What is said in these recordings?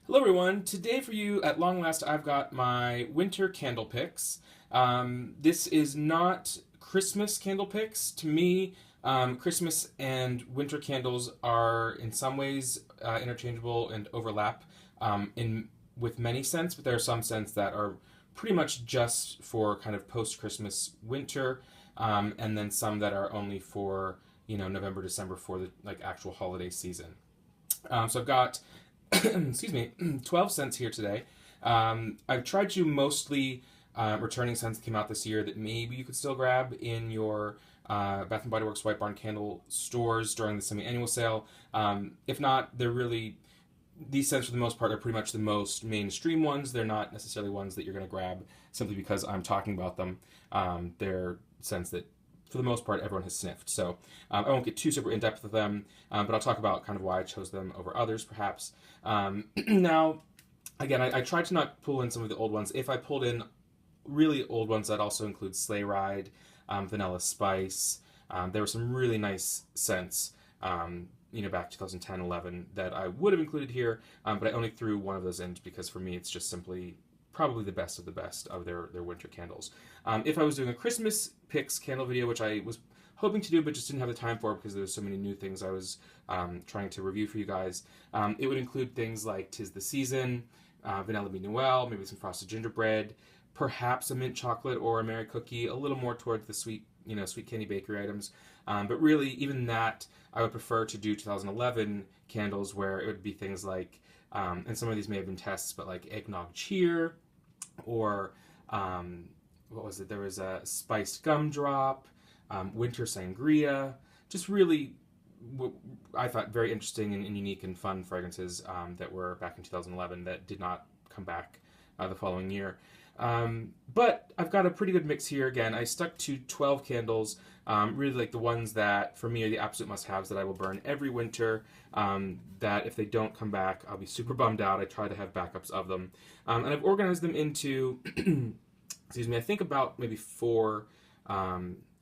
Hello everyone, today for you at long last I've got my winter candle picks. This is not Christmas candle picks. To me, Christmas and winter candles are in some ways interchangeable and overlap in with many scents, but there are some scents that are pretty much just for kind of post-Christmas winter, and then some that are only for November, December for the like actual holiday season. So I've got excuse me, 12 cents here today. I've tried to mostly returning scents that came out this year that maybe you could still grab in your Bath and Body Works White Barn candle stores during the semi-annual sale. If not, they're really, these scents for the most part are pretty much the most mainstream ones. They're not necessarily ones that you're going to grab simply because I'm talking about them. They're scents that for the most part everyone has sniffed. So I won't get too super in depth with them, but I'll talk about kind of why I chose them over others perhaps. Now, again, I tried to not pull in some of the old ones. If I pulled in really old ones, that also includes Sleigh Ride, Vanilla Spice. There were some really nice scents, back 2010, 11 that I would have included here, but I only threw one of those in because for me it's just simply probably the best of their winter candles. If I was doing a Christmas picks candle video, which I was hoping to do but just didn't have the time for because there's so many new things I was trying to review for you guys, it would include things like Tis the Season, Vanilla Bean Noel, maybe some frosted gingerbread, perhaps a mint chocolate or a Mary cookie, a little more towards the sweet candy bakery items. But really, even that, I would prefer to do 2011 candles where it would be things like, and some of these may have been tests, but like eggnog cheer, or what was it? There was a spiced gumdrop, winter sangria, just really, I thought very interesting and unique and fun fragrances that were back in 2011 that did not come back the following year. But I've got a pretty good mix here. Again, I stuck to 12 candles, really like the ones that for me are the absolute must-haves that I will burn every winter, that if they don't come back, I'll be super bummed out. I try to have backups of them. And I've organized them into, excuse me, I think about maybe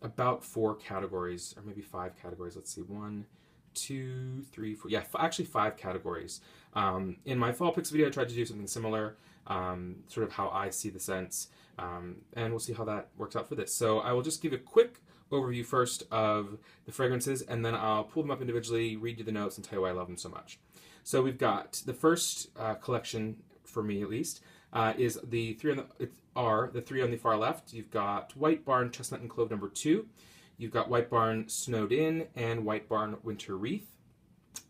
about four categories, or maybe five categories. Let's see, one, two, three, four. Yeah, actually five categories. In my fall picks video, I tried to do something similar, sort of how I see the scents, and we'll see how that works out for this. So I will just give a quick overview first of the fragrances, and then I'll pull them up individually, read you the notes, and tell you why I love them so much. So we've got the first collection, for me at least, is the three on the far left. You've got White Barn Chestnut and Clove number 2. You've got White Barn Snowed In and White Barn Winter Wreath.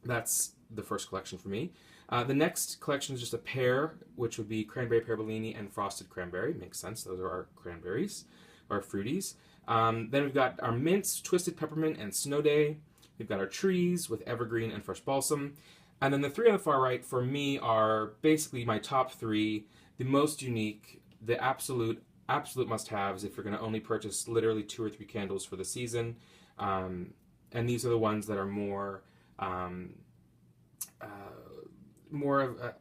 That's the first collection for me. The next collection is just a pair, which would be Cranberry, Pear, Bellini, and Frosted Cranberry. Makes sense. Those are our cranberries, our fruities. Then we've got our mints, Twisted Peppermint and Snow Day. We've got our trees with Evergreen and Fresh Balsam. And then the three on the far right for me are basically my top three, the most unique, the absolute must-haves if you're going to only purchase literally 2 or 3 candles for the season. And these are the ones that are more of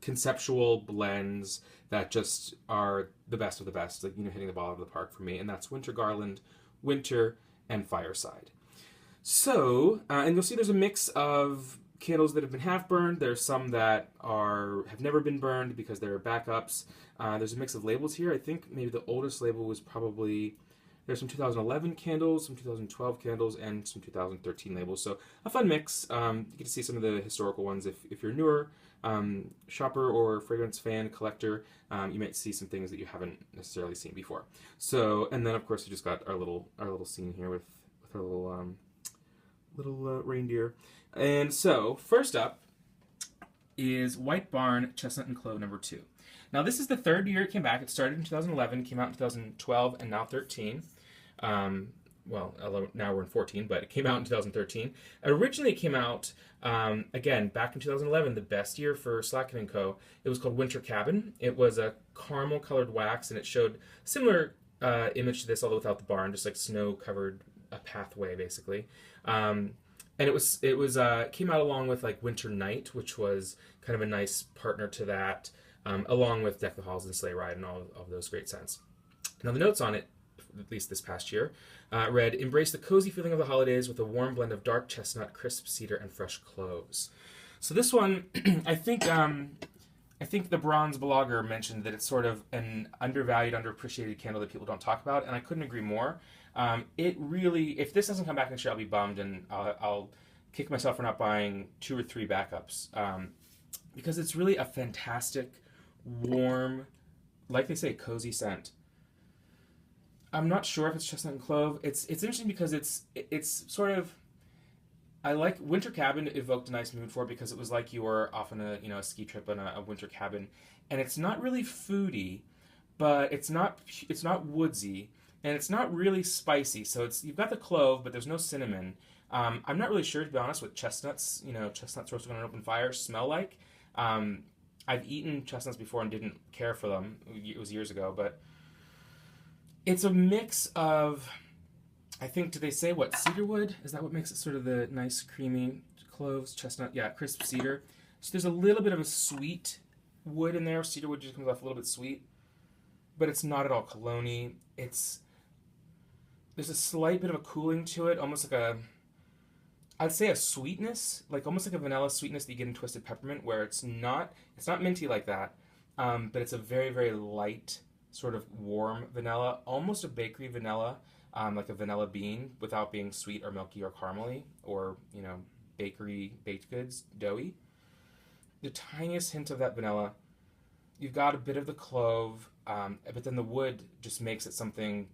conceptual blends that just are the best of the best, like, hitting the ball out of the park for me. And that's Winter Garland, Winter, and Fireside. So, and you'll see there's a mix of candles that have been half burned. There's some that have never been burned because they're backups. There's a mix of labels here. I think maybe the oldest label was probably, there's some 2011 candles, some 2012 candles, and some 2013 labels. So a fun mix. You get to see some of the historical ones. If you're a newer shopper or fragrance fan, collector, you might see some things that you haven't necessarily seen before. So, and then of course we just got our little scene here with our little reindeer. And so first up is White Barn Chestnut and Clove number 2. Now this is the third year it came back. It started in 2011, came out in 2012, and now 13. Well, now we're in 14, but it came out in 2013. Originally it came out, again, back in 2011, the best year for Slatkin & Co. It was called Winter Cabin. It was a caramel-colored wax, and it showed similar image to this, although without the barn, just like snow-covered a pathway, basically. And it came out along with like Winter Night, which was kind of a nice partner to that, along with Deck the Halls and Sleigh Ride and all of those great scents. Now the notes on it, at least this past year, read, embrace the cozy feeling of the holidays with a warm blend of dark chestnut, crisp cedar, and fresh cloves. So this one, I think I think the Bronze Blogger mentioned that it's sort of an undervalued, underappreciated candle that people don't talk about, and I couldn't agree more. It really, if this doesn't come back next year, I'll be bummed, and I'll kick myself for not buying 2 or 3 backups, because it's really a fantastic, warm, like they say, cozy scent. I'm not sure if it's chestnut and clove. It's interesting because it's sort of, I like Winter Cabin evoked a nice mood for it because it was like you were off on a ski trip on a winter cabin, and it's not really foody, but it's not woodsy, and it's not really spicy. So you've got the clove, but there's no cinnamon. I'm not really sure, to be honest, what chestnuts, chestnuts roasted on an open fire smell like. I've eaten chestnuts before and didn't care for them. It was years ago, but it's a mix of, I think, do they say what, cedarwood? Is that what makes it sort of the nice creamy cloves, chestnut? Yeah, crisp cedar. So there's a little bit of a sweet wood in there. Cedarwood just comes off a little bit sweet, but it's not at all cologne-y. There's a slight bit of a cooling to it, almost like I'd say a sweetness, like almost like a vanilla sweetness that you get in Twisted Peppermint, where it's not minty like that, but it's a very, very light, sort of warm vanilla, almost a bakery vanilla, like a vanilla bean, without being sweet or milky or caramely or, bakery baked goods, doughy. The tiniest hint of that vanilla. You've got a bit of the clove, but then the wood just makes it something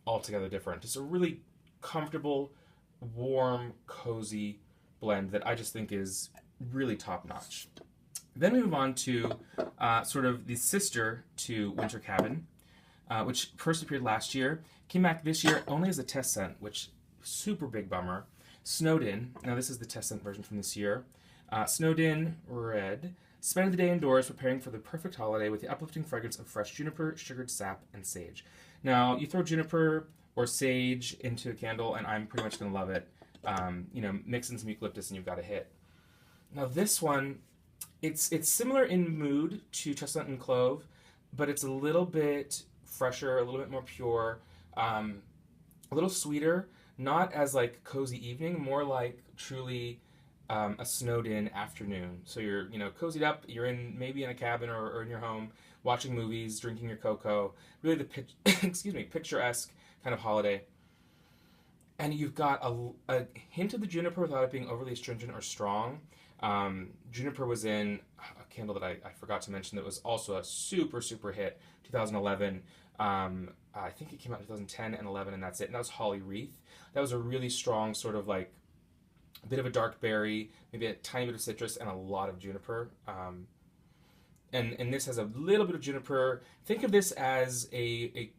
altogether different. Just a really comfortable, warm, cozy blend that I just think is really top notch. Then we move on to sort of the sister to Winter Cabin, which first appeared last year, came back this year only as a test scent, which super big bummer. Snowed In. Now this is the test scent version from this year. Snowed In Red. Spend the day indoors preparing for the perfect holiday with the uplifting fragrance of fresh juniper, sugared sap, and sage. Now you throw juniper or sage into a candle, and I'm pretty much going to love it. Mix in some eucalyptus, and you've got a hit. Now this one, it's similar in mood to chestnut and clove, but it's a little bit fresher, a little bit more pure, a little sweeter, not as like cozy evening, more like truly a snowed in afternoon. So you're cozied up, you're maybe in a cabin or in your home, watching movies, drinking your cocoa, really the picturesque kind of holiday. And you've got a hint of the juniper without it being overly astringent or strong. Juniper was in a candle that I forgot to mention that was also a super, super hit, 2011. I think it came out in 2010 and 11, and that's it. And that was Holly Wreath. That was a really strong sort of like a bit of a dark berry, maybe a tiny bit of citrus, and a lot of juniper. And this has a little bit of juniper. Think of this as a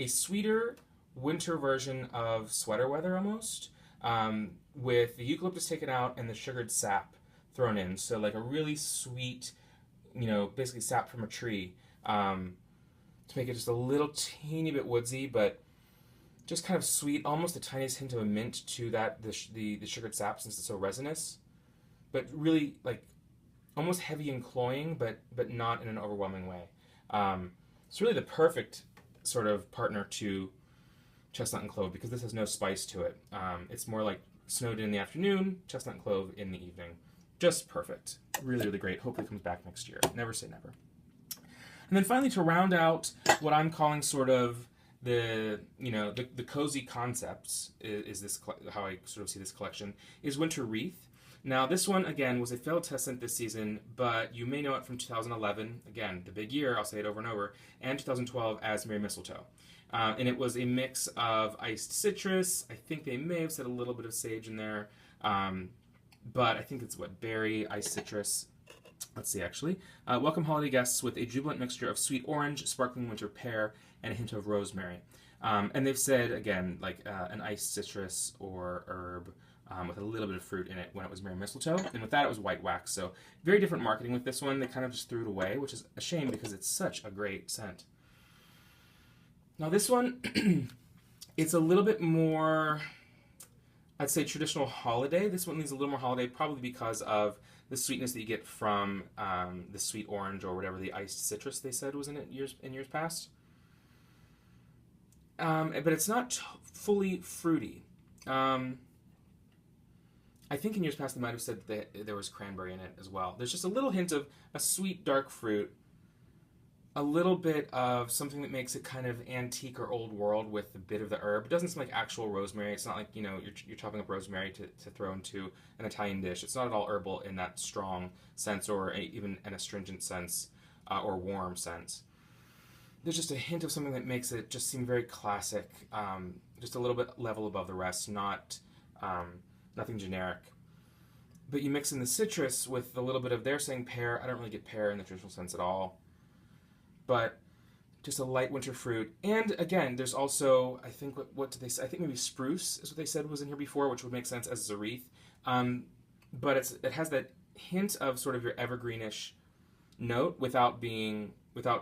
sweeter winter version of Sweater Weather almost, with the eucalyptus taken out and the sugared sap thrown in. So like a really sweet, basically sap from a tree, to make it just a little teeny bit woodsy, but just kind of sweet, almost the tiniest hint of a mint to that, the sugared sap, since it's so resinous, but really like almost heavy and cloying, but not in an overwhelming way. It's really the perfect sort of partner to chestnut and clove because this has no spice to it. It's more like snowed in the afternoon, chestnut and clove in the evening. Just perfect. Really, really great. Hopefully it comes back next year. Never say never. And then finally, to round out what I'm calling sort of the cozy concepts, is this how I sort of see this collection, is Winter Wreath. Now this one again was a failed test scent this season, but you may know it from 2011, again the big year, I'll say it over and over, and 2012 as Merry Mistletoe. And it was a mix of iced citrus. I think they may have said a little bit of sage in there, but I think it's berry, iced citrus. Let's see, actually. Welcome holiday guests with a jubilant mixture of sweet orange, sparkling winter pear, and a hint of rosemary. And they've said, again, like an iced citrus or herb with a little bit of fruit in it when it was Merry Mistletoe. And with that, it was white wax. So very different marketing with this one. They kind of just threw it away, which is a shame because it's such a great scent. Now this one, it's a little bit more, I'd say, traditional holiday. This one leans a little more holiday, probably because of the sweetness that you get from the sweet orange or whatever the iced citrus they said was in it in years past. But it's not fully fruity. I think in years past they might have said that there was cranberry in it as well. There's just a little hint of a sweet dark fruit, a little bit of something that makes it kind of antique or old world with a bit of the herb. It doesn't smell like actual rosemary. It's not like, you know, you're chopping up rosemary to throw into an Italian dish. It's not at all herbal in that strong sense or even an astringent sense or warm sense. There's just a hint of something that makes it just seem very classic, just a little bit level above the rest, not nothing generic. But you mix in the citrus with a little bit of, they're saying pear. I don't really get pear in the traditional sense at all. But just a light winter fruit. And again, there's also, I think, what did they say? I think maybe spruce is what they said was in here before, which would make sense as a wreath. But it has that hint of sort of your evergreenish note without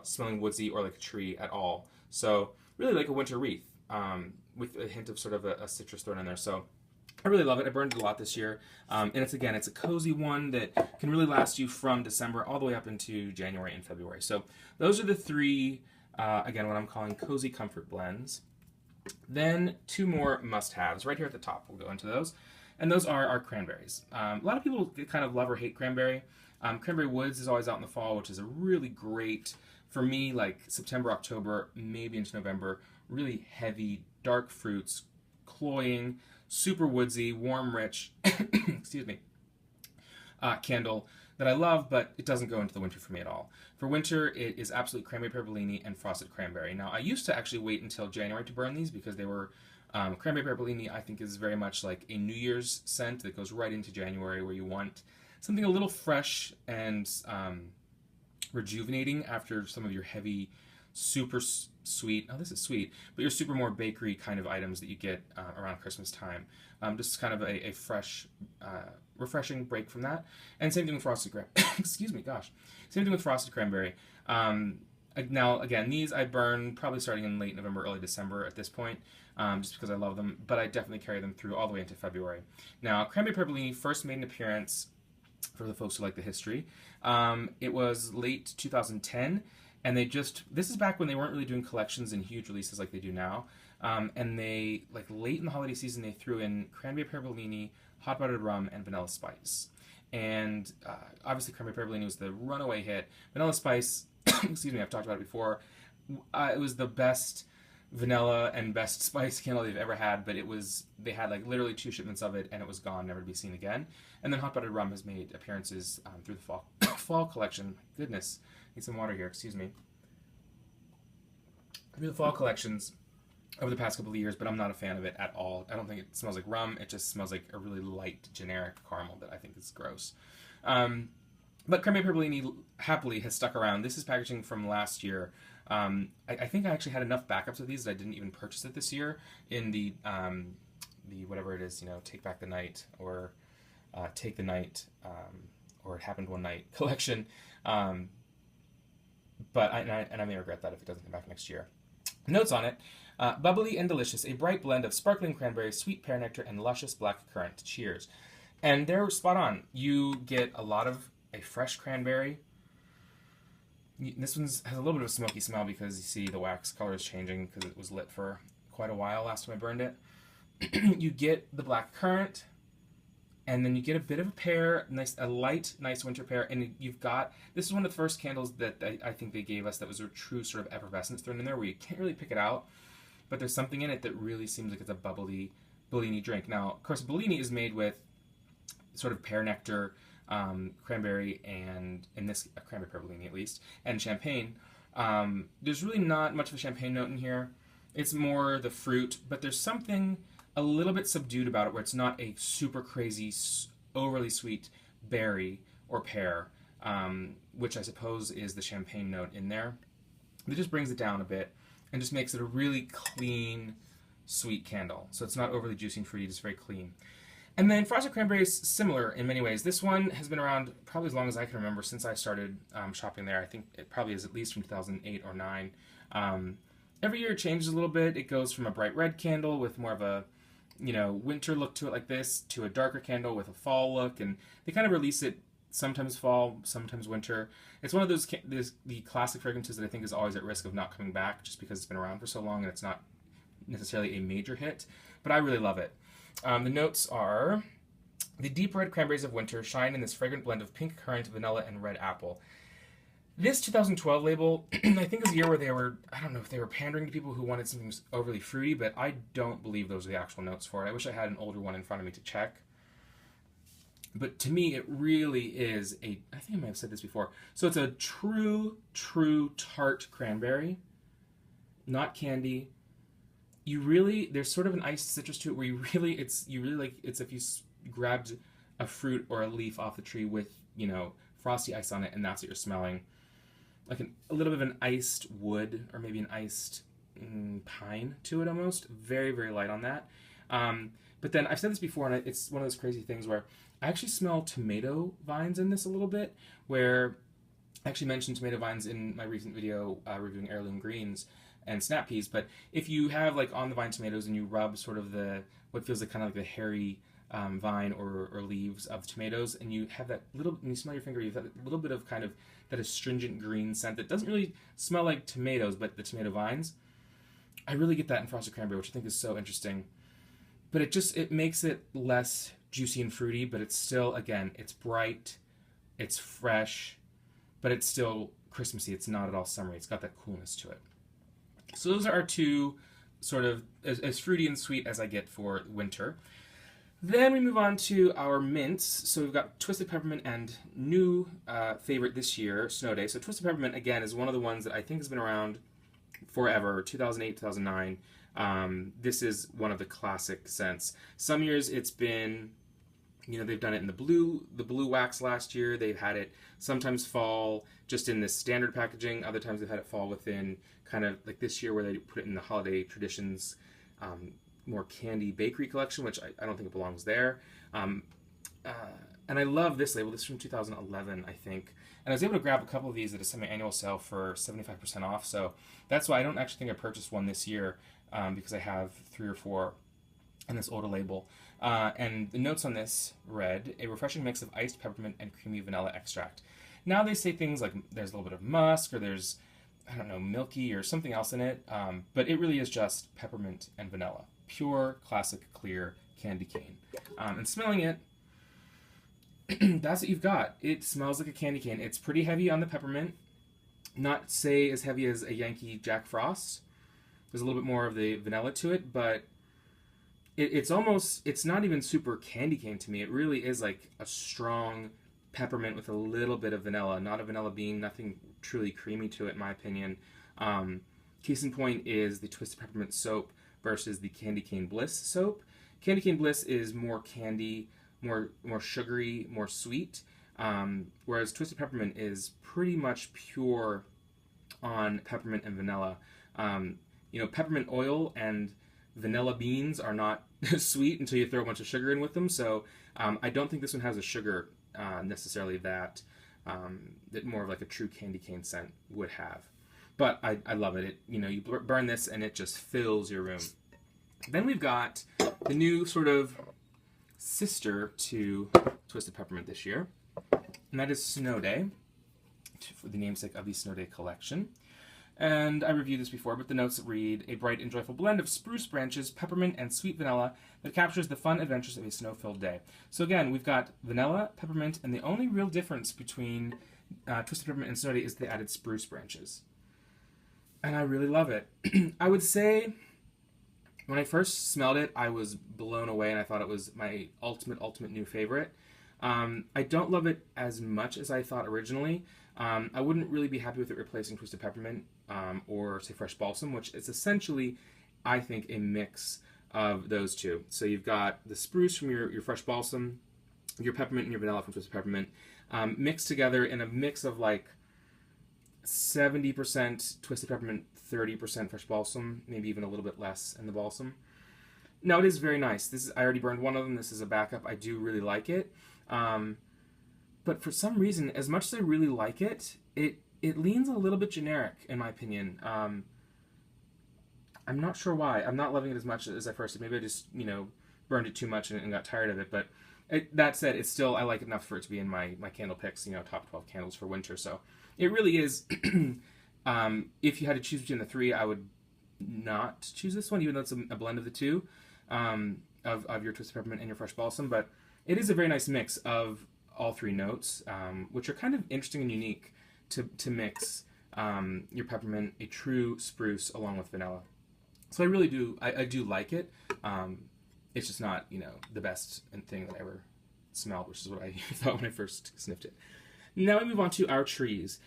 smelling woodsy or like a tree at all. So really like a winter wreath with a hint of sort of a citrus thrown in there. So I really love it. I burned it a lot this year. And it's a cozy one that can really last you from December all the way up into January and February. So those are the three, again, what I'm calling cozy comfort blends. Then two more must-haves right here at the top. We'll go into those. And those are our cranberries. A lot of people kind of love or hate cranberry. Cranberry Woods is always out in the fall, which is a really great, for me, like September, October, maybe into November, really heavy, dark fruits, cloying, super woodsy, warm, rich, excuse me, candle that I love, but it doesn't go into the winter for me at all. For winter, it is absolutely Cranberry Pear Bellini and Frosted Cranberry. Now, I used to actually wait until January to burn these because they were, Cranberry Pear Bellini, I think, is very much like a New Year's scent that goes right into January, where you want something a little fresh and rejuvenating after some of your heavy, super sweet, oh, this is sweet, but your super more bakery kind of items that you get around Christmas time. Just kind of a fresh, refreshing break from that. And same thing with Frosted Cranberry. Excuse me, gosh. Same thing with Frosted Cranberry. Now, again, these I burn probably starting in late November, early December at this point, just because I love them, but I definitely carry them through all the way into February. Now, Cranberry Pear Bellini first made an appearance, for the folks who like the history, it was late 2010, and this is back when they weren't really doing collections and huge releases like they do now, and they, like late in the holiday season, they threw in Cranberry Pear Bellini, Hot Buttered Rum, and Vanilla Spice. And obviously Cranberry Pear Bellini was the runaway hit. Vanilla Spice, excuse me, I've talked about it before, it was the best vanilla and best spice candle they've ever had, but they had like literally 2 shipments of it and it was gone, never to be seen again. And then Hot Buttered Rum has made appearances through the fall collection. My goodness, need some water here, excuse me. Through the fall collections over the past couple of years, but I'm not a fan of it at all. I don't think it smells like rum. It just smells like a really light, generic caramel that I think is gross. But Cranberry Pear Bellini happily has stuck around. This is packaging from last year. I think I actually had enough backups of these that I didn't even purchase it this year in the whatever it is, Take Back the Night or Take the Night or It Happened One Night collection. But I may regret that if it doesn't come back next year. Notes on it: bubbly and delicious, a bright blend of sparkling cranberry, sweet pear nectar, and luscious black currant. Cheers. And they're spot on. You get a lot of a fresh cranberry. This one has a little bit of a smoky smell because you see the wax color is changing because it was lit for quite a while last time I burned it. You get the black currant, and then you get a bit of a pear, a light, nice winter pear, and this is one of the first candles that I think they gave us that was a true sort of effervescence thrown in there where you can't really pick it out, but there's something in it that really seems like it's a bubbly Bellini drink. Now, of course, Bellini is made with sort of pear nectar, cranberry, and in this Cranberry Pear Bellini at least, and champagne. There's really not much of a champagne note in here. It's more the fruit, but there's something a little bit subdued about it where it's not a super crazy, overly sweet berry or pear, which I suppose is the champagne note in there. It just brings it down a bit and just makes it a really clean, sweet candle. So it's not overly juicy and fruity, it's very clean. And then Frosted Cranberry is similar in many ways. This one has been around probably as long as I can remember since I started shopping there. I think it probably is at least from 2008 or 9. Every year it changes a little bit. It goes from a bright red candle with more of a winter look to it like this to a darker candle with a fall look. And they kind of release it sometimes fall, sometimes winter. It's one of those the classic fragrances that I think is always at risk of not coming back just because it's been around for so long and it's not necessarily a major hit. But I really love it. The notes are The deep red cranberries of winter shine in this fragrant blend of pink currant, vanilla, and red apple. This 2012 label, I think, is a year where they were, I don't know if they were pandering to people who wanted something overly fruity, but I don't believe those are the actual notes for it. I wish I had an older one in front of me to check. But to me, it really is I think I might have said this before. So it's a true tart cranberry, not candy. There's sort of an iced citrus to it where it's if you grabbed a fruit or a leaf off the tree with, frosty ice on it, and that's what you're smelling. Like a little bit of an iced wood, or maybe an iced pine to it almost. Very, very light on that. But then I've said this before, and it's one of those crazy things where I actually smell tomato vines in this a little bit, where I actually mentioned tomato vines in my recent video reviewing heirloom greens and snap peas. But if you have like on the vine tomatoes and you rub sort of what feels like kind of like the hairy vine or leaves of the tomatoes, and you have that little, and you smell your finger, you have that little bit of kind of that astringent green scent that doesn't really smell like tomatoes, but the tomato vines. I really get that in frosted cranberry, which I think is so interesting. But it makes it less juicy and fruity, but it's still, again, it's bright, it's fresh, but it's still Christmassy. It's not at all summery. It's got that coolness to it. So those are our two sort of as fruity and sweet as I get for winter. Then we move on to our mints. So we've got Twisted Peppermint and new favorite this year, Snow Day. So Twisted Peppermint, again, is one of the ones that I think has been around forever, 2008, 2009. This is one of the classic scents. Some years it's been, they've done it in the blue wax last year. They've had it sometimes fall just in this standard packaging. Other times they've had it fall within kind of like this year where they put it in the holiday traditions, more candy bakery collection, which I don't think it belongs there. And I love this label. This is from 2011, I think. And I was able to grab a couple of these at a semi-annual sale for 75% off. So that's why I don't actually think I purchased one this year, because I have 3 or 4 on this older label. And the notes on this read, a refreshing mix of iced peppermint and creamy vanilla extract. Now they say things like there's a little bit of musk, or there's, I don't know, milky or something else in it. But it really is just peppermint and vanilla. Pure, classic, clear candy cane. And smelling it, that's what you've got. It smells like a candy cane. It's pretty heavy on the peppermint. Not, say, as heavy as a Yankee Jack Frost. There's a little bit more of the vanilla to it, but it's not even super candy cane to me. It really is like a strong peppermint with a little bit of vanilla. Not a vanilla bean, nothing truly creamy to it, in my opinion. Case in point is the Twisted Peppermint soap versus the Candy Cane Bliss soap. Candy Cane Bliss is more candy, more sugary, more sweet, whereas Twisted Peppermint is pretty much pure on peppermint and vanilla. Peppermint oil and vanilla beans are not sweet until you throw a bunch of sugar in with them, so I don't think this one has a sugar necessarily that more of like a true candy cane scent would have. But I love it. You burn this and it just fills your room. Then we've got the new sort of sister to Twisted Peppermint this year, and that is Snow Day, for the namesake of the Snow Day collection. And I reviewed this before, but the notes read, a bright and joyful blend of spruce branches, peppermint, and sweet vanilla that captures the fun adventures of a snow-filled day. So again, we've got vanilla, peppermint, and the only real difference between Twisted Peppermint and Snow Day is they added spruce branches. And I really love it. I would say, when I first smelled it, I was blown away, and I thought it was my ultimate new favorite. I don't love it as much as I thought originally. I wouldn't really be happy with it replacing Twisted Peppermint or, say, Fresh Balsam, which is essentially, I think, a mix of those two. So you've got the spruce from your Fresh Balsam, your peppermint and your vanilla from Twisted Peppermint, mixed together in a mix of like 70% Twisted Peppermint, 30% Fresh Balsam, maybe even a little bit less in the Balsam. No, it is very nice. I already burned one of them. This is a backup. I do really like it. But for some reason, as much as I really like it, it leans a little bit generic, in my opinion. I'm not sure why. I'm not loving it as much as I first did. Maybe I just, burned it too much and got tired of it. But that said, it's still, I like it enough for it to be in my candle picks, top 12 candles for winter. So it really is, if you had to choose between the three, I would not choose this one, even though it's a blend of the two, of your Twisted Peppermint and your Fresh Balsam. But it is a very nice mix of all three notes, which are kind of interesting and unique to mix your peppermint, a true spruce, along with vanilla. So I really do, I do like it. It's just not, the best thing that I ever smelled, which is what I thought when I first sniffed it. Now we move on to our trees.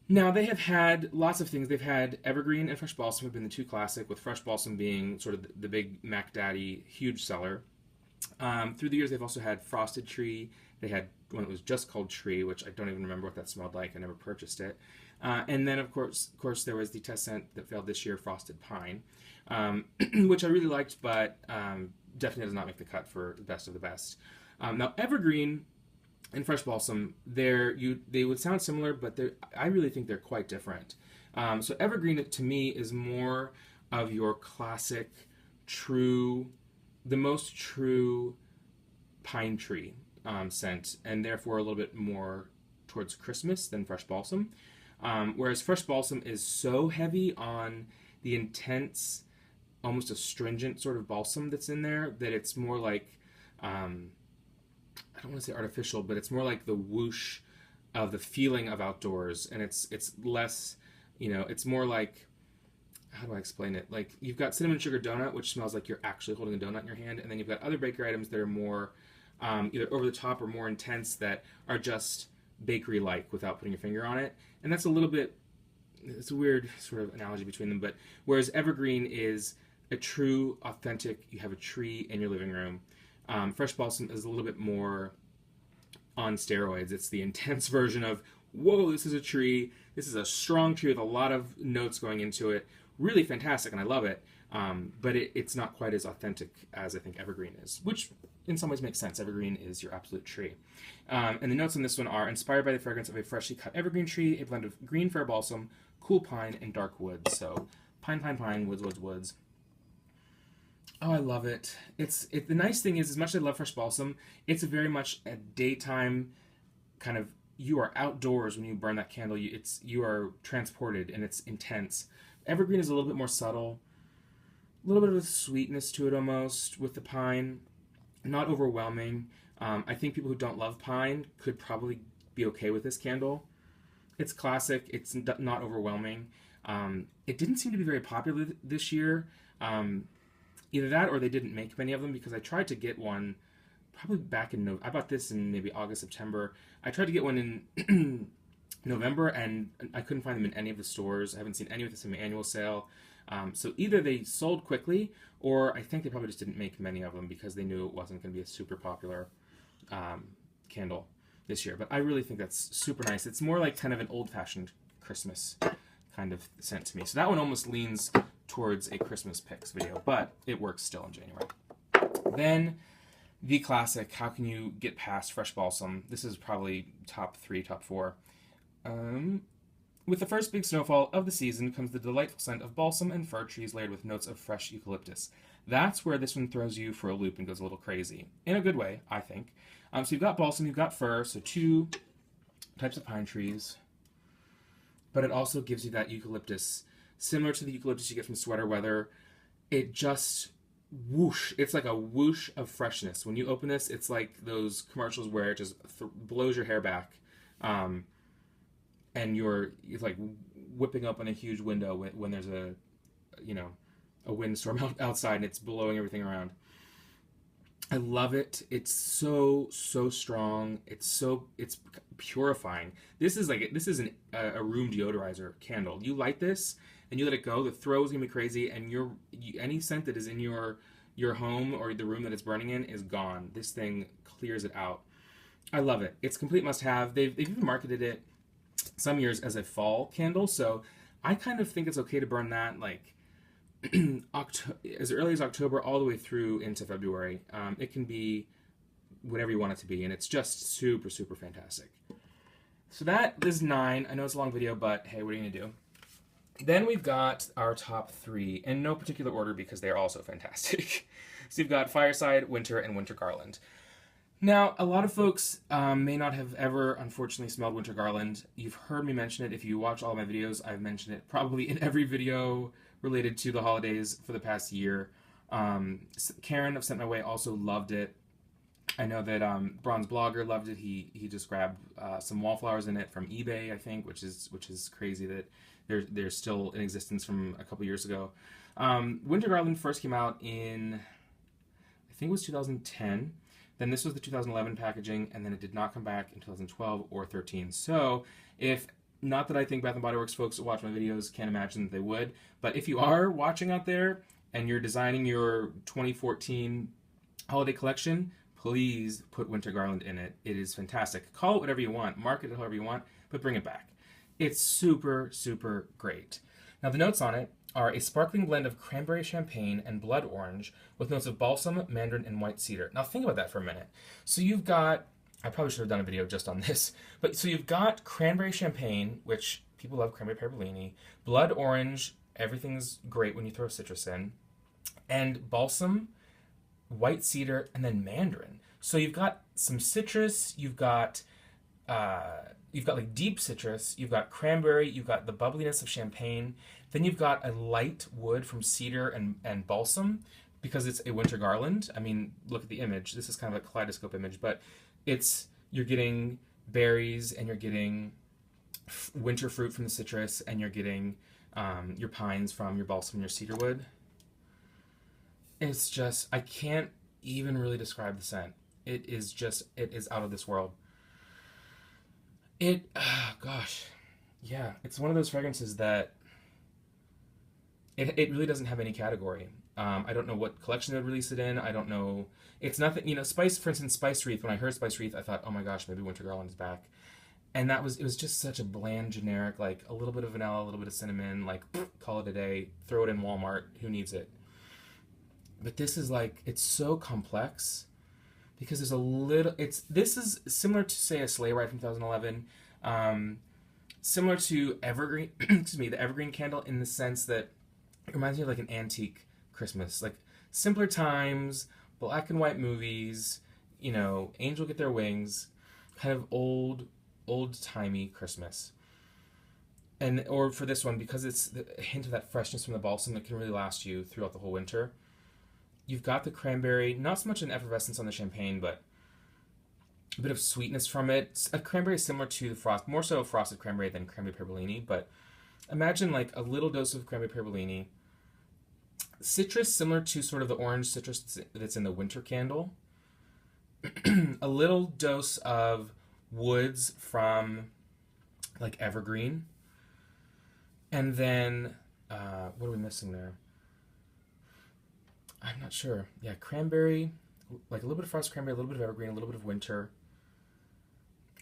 Now, they have had lots of things. They've had Evergreen and Fresh Balsam have been the two classic, with Fresh Balsam being sort of the big Mac Daddy, huge seller. Through the years, they've also had Frosted Tree. They had one that was just called Tree, which I don't even remember what that smelled like. I never purchased it. And then, of course, there was the test scent that failed this year, Frosted Pine, which I really liked, but definitely does not make the cut for the best of the best. Now, Evergreen and Fresh Balsam, they would sound similar, but I really think they're quite different. So Evergreen, to me, is more of your classic, the most true pine tree scent, and therefore a little bit more towards Christmas than Fresh Balsam. Whereas Fresh Balsam is so heavy on the intense, almost astringent sort of balsam that's in there, that it's more like, I don't want to say artificial, but it's more like the whoosh of the feeling of outdoors, and it's less, it's more like, how do I explain it? Like, you've got cinnamon sugar donut, which smells like you're actually holding a donut in your hand, and then you've got other bakery items that are more either over the top or more intense, that are just bakery-like without putting your finger on it. And that's a little bit, it's a weird sort of analogy between them, but whereas Evergreen is a true, authentic, you have a tree in your living room. Fresh Balsam is a little bit more on steroids. It's the intense version of, whoa, this is a tree. This is a strong tree with a lot of notes going into it. Really fantastic, and I love it. But it's not quite as authentic as I think Evergreen is, which in some ways makes sense. Evergreen is your absolute tree. And the notes on this one are inspired by the fragrance of a freshly cut evergreen tree, a blend of green fir balsam, cool pine, and dark wood. So pine, pine, pine, woods, woods, woods. Oh, I love it. The nice thing is, as much as I love Fresh Balsam, it's very much a daytime kind of, you are outdoors when you burn that candle. You are transported, and it's intense. Evergreen is a little bit more subtle, a little bit of a sweetness to it almost with the pine, not overwhelming. I think people who don't love pine could probably be okay with this candle. It's classic. It's not overwhelming. It didn't seem to be very popular this year. Either that or they didn't make many of them, because I tried to get one probably back in I bought this in maybe August, September. I tried to get one in November, and I couldn't find them in any of the stores. I haven't seen any with the semi-annual sale. So either they sold quickly, or I think they probably just didn't make many of them because they knew it wasn't going to be a super popular candle this year. But I really think that's super nice. It's more like kind of an old-fashioned Christmas kind of scent to me. So that one almost leans towards a Christmas picks video, but it works still in January. Then the classic, how can you get past Fresh Balsam? This is probably top 3, top 4. With the first big snowfall of the season comes the delightful scent of balsam and fir trees layered with notes of fresh eucalyptus. That's where this one throws you for a loop and goes a little crazy. In a good way, I think. So you've got balsam, you've got fir, so 2 types of pine trees. But it also gives you that eucalyptus, similar to the eucalyptus you get from sweater weather. It just whoosh. It's like a whoosh of freshness. When you open this, it's like those commercials where it just blows your hair back. And you're like whipping up on a huge window when there's a windstorm outside and it's blowing everything around. I love it. It's so strong. It's purifying. This is a room deodorizer candle. You light this and you let it go, the throw is gonna be crazy, and any scent that is in your home or the room that it's burning in is gone. This thing clears it out. I love it. It's a complete must-have. They've even marketed it some years as a fall candle, so I kind of think it's okay to burn that like as early as October all the way through into February. It can be whatever you want it to be, and it's just super fantastic. So that is 9. I know it's a long video, but hey, what are you gonna do? Then we've got our top 3 in no particular order because they are also fantastic. So you've got Fireside, Winter, and Winter Garland. Now, a lot of folks may not have ever, unfortunately, smelled Winter Garland. You've heard me mention it. If you watch all my videos, I've mentioned it probably in every video related to the holidays for the past year. Karen of Sent My Way also loved it. I know that Bronze Blogger loved it. He just grabbed some wallflowers in it from eBay, I think, which is crazy that they're still in existence from a couple years ago. Winter Garland first came out in, I think it was 2010. Then this was the 2011 packaging, and then it did not come back in 2012 or 13. So if, not that I think Bath & Body Works folks that watch my videos can't imagine that they would, but if you are watching out there and you're designing your 2014 holiday collection, please put Winter Garland in it. It is fantastic. Call it whatever you want, market it however you want, but bring it back. It's super, super great. Now the notes on it are a sparkling blend of cranberry champagne and blood orange with notes of balsam, mandarin, and white cedar. Now think about that for a minute. So you've got, I probably should have done a video just on this, but so you've got cranberry champagne, which people love cranberry pear Bellini, blood orange, everything's great when you throw citrus in, and balsam, white cedar, and then mandarin. So you've got some citrus, you've got like deep citrus, you've got cranberry, you've got the bubbliness of champagne, then you've got a light wood from cedar and balsam, because it's a winter garland. I mean, look at the image. This is kind of a kaleidoscope image, but you're getting berries, and you're getting winter fruit from the citrus, and you're getting your pines from your balsam and your cedar wood. It's just, I can't even really describe the scent. It is out of this world. Gosh, yeah, it's one of those fragrances that it really doesn't have any category. I don't know what collection they would release it in. I don't know. It's nothing, Spice, for instance, Spice Wreath. When I heard Spice Wreath, I thought, oh my gosh, maybe Winter Garland is back. And it was just such a bland, generic, like a little bit of vanilla, a little bit of cinnamon, like call it a day, throw it in Walmart, who needs it? But this is like, it's so complex because there's a little, this is similar to, say, a Sleigh Ride from 2011, similar to Evergreen, excuse me, the Evergreen candle, in the sense that it reminds me of like an antique Christmas, like simpler times, black and white movies, angel get their wings, kind of old-timey Christmas. Or for this one, because it's a hint of that freshness from the balsam that can really last you throughout the whole winter. You've got the cranberry, not so much an effervescence on the champagne, but a bit of sweetness from it. A cranberry is similar to the frost, more so frosted cranberry than cranberry pear Bellini, but imagine like a little dose of cranberry pear Bellini. Citrus similar to sort of the orange citrus that's in the winter candle. A little dose of woods from like Evergreen. And then, what are we missing there? I'm not sure. Yeah, cranberry, like a little bit of frosted cranberry, a little bit of Evergreen, a little bit of winter.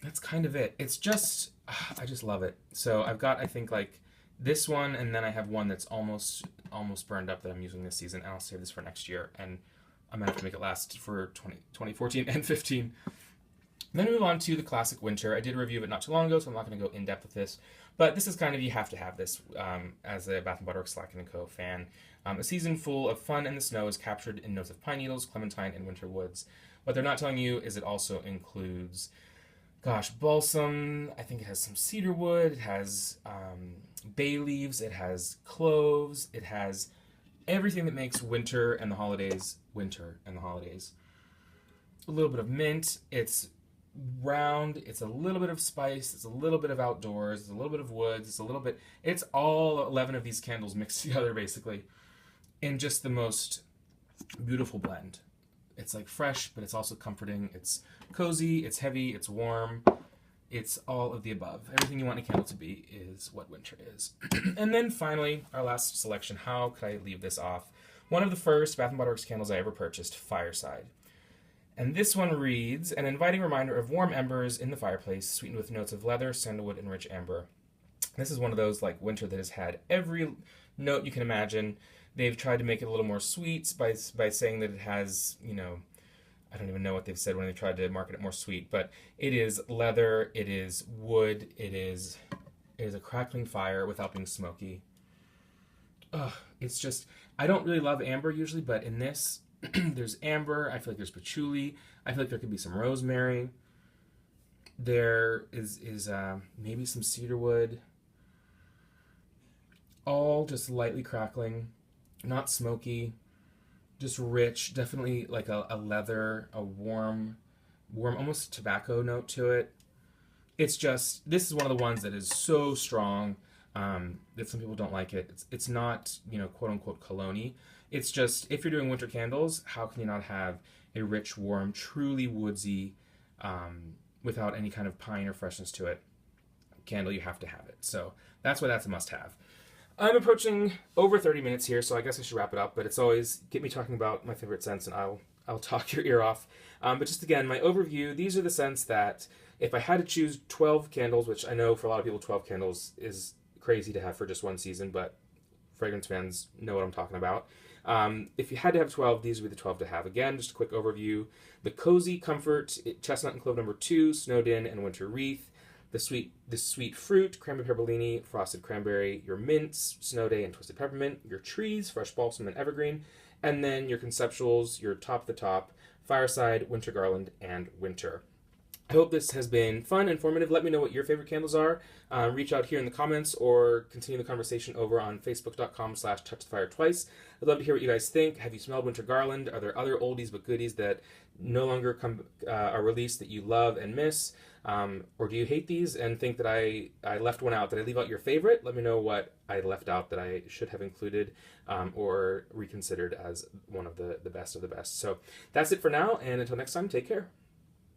That's kind of it. It's just, I just love it. So I've got, I think, like this one, and then I have one that's almost burned up that I'm using this season, and I'll save this for next year, and I'm going to have to make it last for 2014 and 15. Then we move on to the classic winter. I did a review of it not too long ago, so I'm not going to go in depth with this, but this is kind of, you have to have this as a Bath & Body Works Slatkin & Co. fan. A season full of fun in the snow is captured in notes of pine needles, clementine, and winter woods. What they're not telling you is it also includes, balsam. I think it has some cedar wood. It has bay leaves. It has cloves. It has everything that makes winter and the holidays winter and the holidays. A little bit of mint. It's round. It's a little bit of spice. It's a little bit of outdoors. It's a little bit of woods. It's all 11 of these candles mixed together, basically, in just the most beautiful blend. It's like fresh, but it's also comforting. It's cozy, it's heavy, it's warm. It's all of the above. Everything you want a candle to be is what winter is. And then finally, our last selection. How could I leave this off? One of the first Bath & Body Works candles I ever purchased, Fireside. And this one reads, an inviting reminder of warm embers in the fireplace, sweetened with notes of leather, sandalwood, and rich amber. This is one of those like winter that has had every note you can imagine. They've tried to make it a little more sweet by saying that it has, I don't even know what they've said when they tried to market it more sweet, but it is leather, it is wood, it is a crackling fire without being smoky. It's just, I don't really love amber usually, but in this, there's amber, I feel like there's patchouli, I feel like there could be some rosemary, there is maybe some cedarwood, all just lightly crackling, not smoky, just rich, definitely like a leather, a warm warm, almost tobacco note to it. It's just, this is one of the ones that is so strong that some people don't like it. It's not, quote unquote cologne-y. It's just, if you're doing winter candles, how can you not have a rich, warm, truly woodsy, without any kind of pine or freshness to it, candle? You have to have it. So that's why that's a must-have. I'm approaching over 30 minutes here, so I guess I should wrap it up, but it's always get me talking about my favorite scents, and I'll talk your ear off. But just again, my overview, these are the scents that if I had to choose 12 candles, which I know for a lot of people 12 candles is crazy to have for just one season, but fragrance fans know what I'm talking about. If you had to have 12, these would be the 12 to have. Again, just a quick overview. The Cozy Comfort, Chestnut and Clove number 2, Snowed In and Winter Wreath. The sweet fruit, Cranberry, Pear, Bellini, Frosted Cranberry. Your mints, Snow Day and Twisted Peppermint. Your trees, Fresh Balsam and Evergreen. And then your conceptuals, your top of the top, Fireside, Winter Garland, and Winter. I hope this has been fun, informative. Let me know what your favorite candles are. Reach out here in the comments or continue the conversation over on facebook.com/TouchTheFireTwice. I'd love to hear what you guys think. Have you smelled Winter Garland? Are there other oldies but goodies that no longer are released that you love and miss? Or do you hate these and think that I left one out? Did I leave out your favorite? Let me know what I left out that I should have included or reconsidered as one of the best of the best. So that's it for now, and until next time, take care.